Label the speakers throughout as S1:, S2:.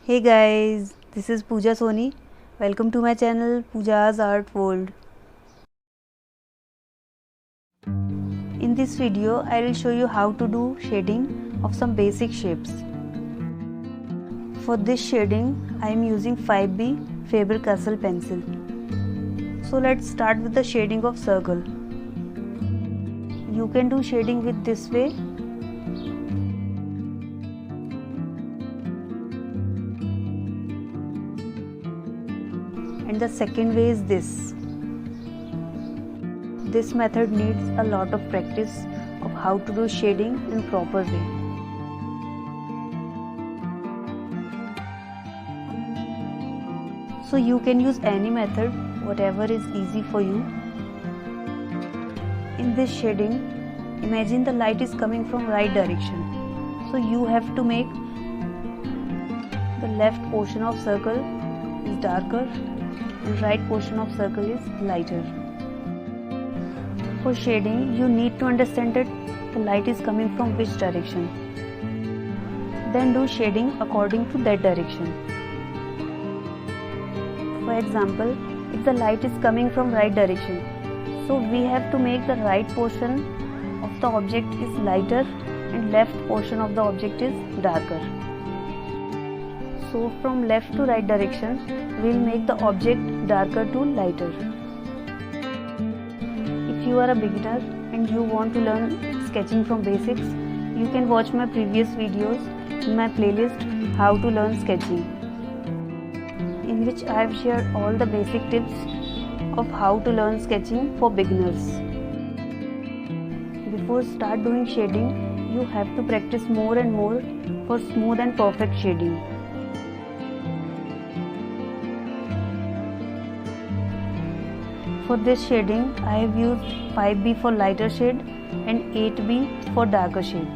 S1: Hey guys, this is Pooja Soni. Welcome to my channel Pooja's Art World. In this video, I will show you how to do shading of some basic shapes. For this shading, I am using 5B Faber-Castell pencil. So let's start with the shading of circle. You can do shading with this way. And the second way is this. This method needs a lot of practice of how to do shading in proper way. So you can use any method, whatever is easy for you. In this shading, imagine the light is coming from right direction. So you have to make the left portion of circle is darker and right portion of circle is lighter. For shading, you need to understand that the light is coming from which direction. Then do shading according to that direction. For example, if the light is coming from right direction, so we have to make the right portion of the object is lighter and left portion of the object is darker. So from left to right direction, we will make the object darker to lighter. If you are a beginner and you want to learn sketching from basics, you can watch my previous videos in my playlist How to Learn Sketching, in which I have shared all the basic tips of how to learn sketching for beginners. Before start doing shading, you have to practice more and more for smooth and perfect shading. For this shading, I have used 5B for lighter shade and 8B for darker shade.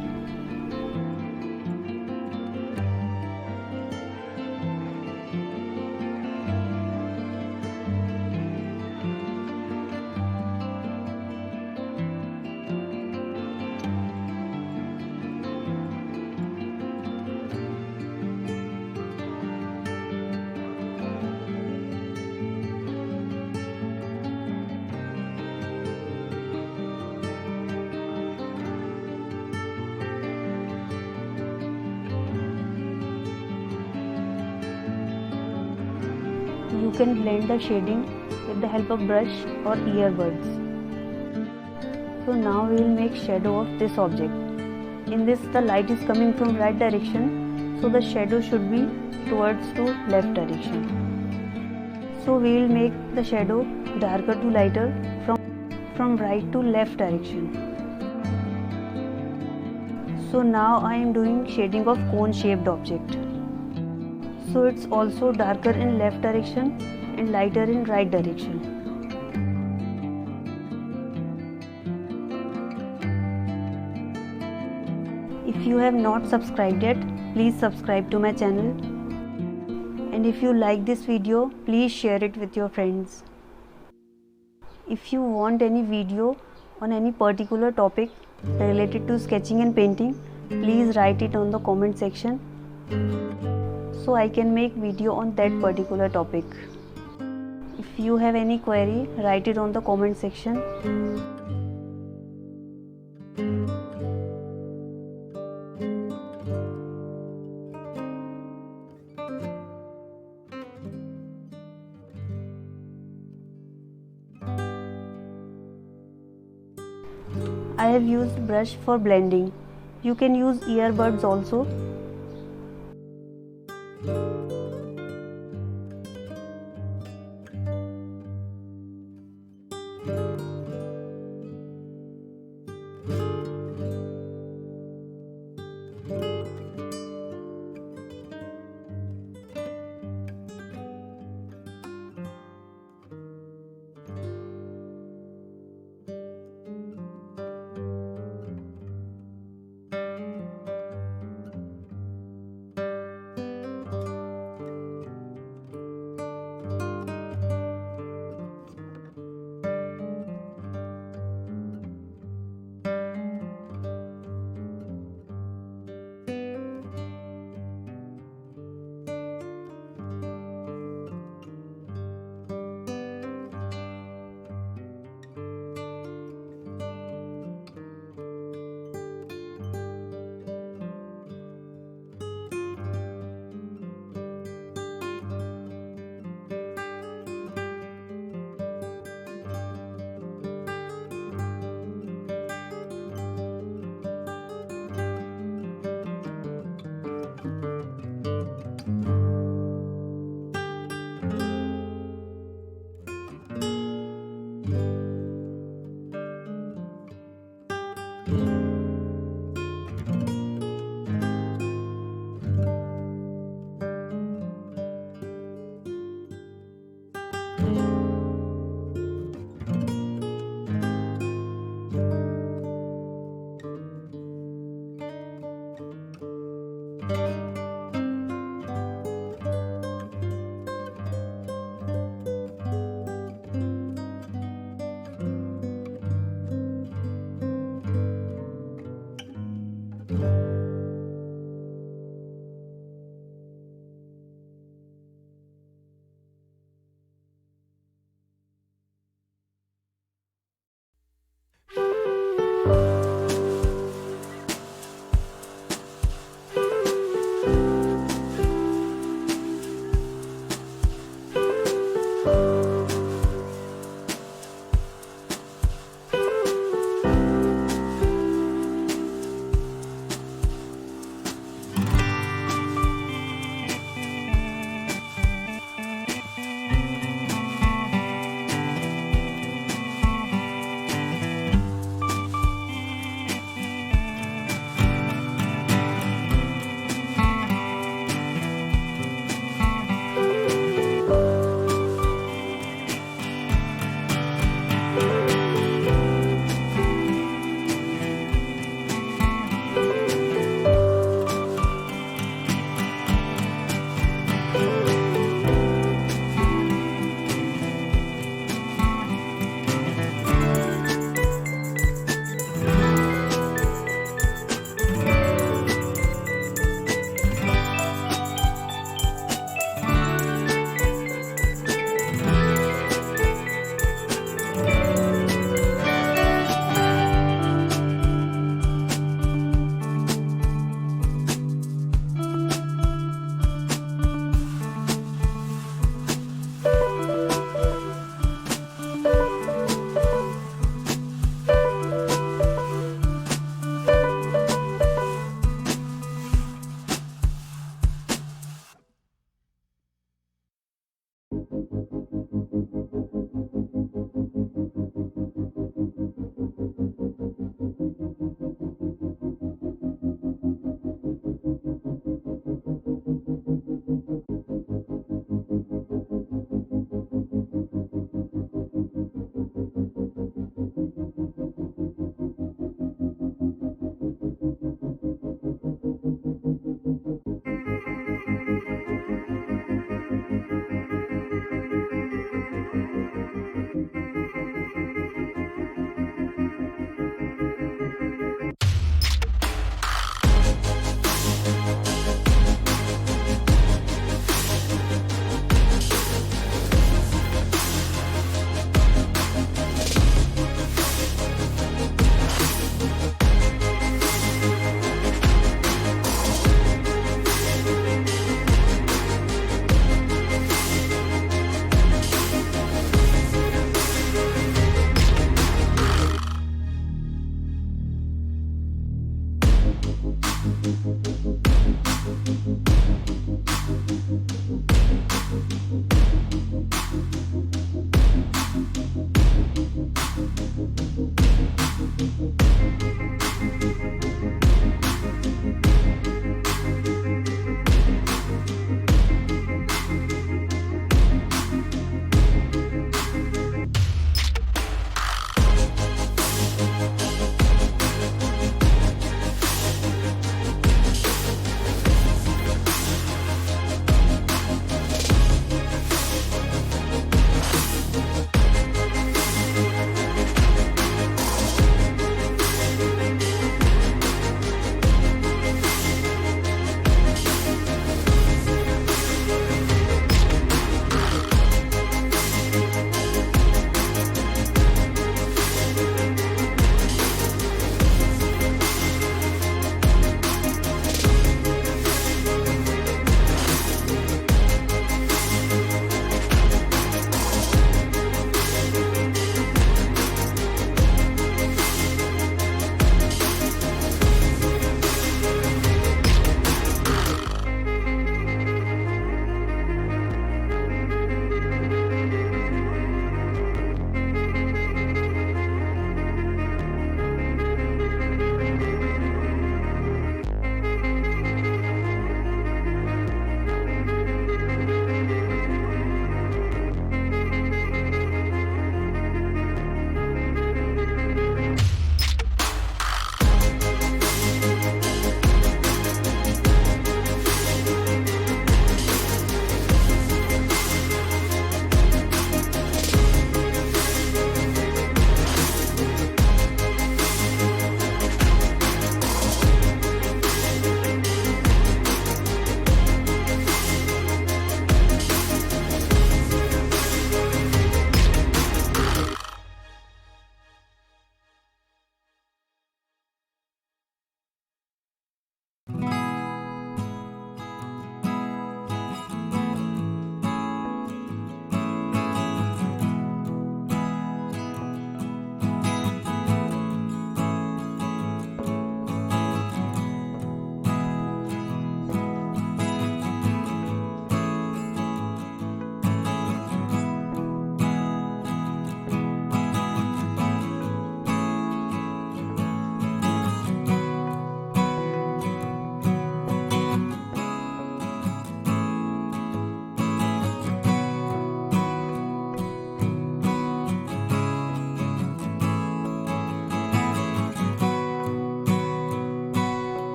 S1: You can blend the shading with the help of brush or earbuds. So now we will make shadow of this object. In this, the light is coming from right direction, so the shadow should be towards to left direction. So we will make the shadow darker to lighter from right to left direction. So now I am doing shading of cone shaped object. So it's also darker in left direction and lighter in right direction. If you have not subscribed yet, please subscribe to my channel. And if you like this video, please share it with your friends. If you want any video on any particular topic related to sketching and painting, please write it on the comment section, so I can make video on that particular topic. If you have any query, write it on the comment section. I have used brush for blending. You can use earbuds also.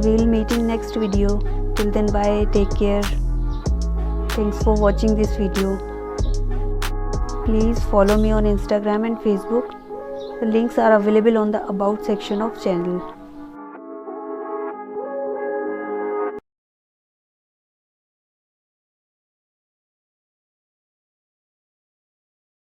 S1: we'll meet in next video. Till then, bye, take care. Thanks for watching this video. Please follow me on Instagram and Facebook. The links are available on the about section of channel.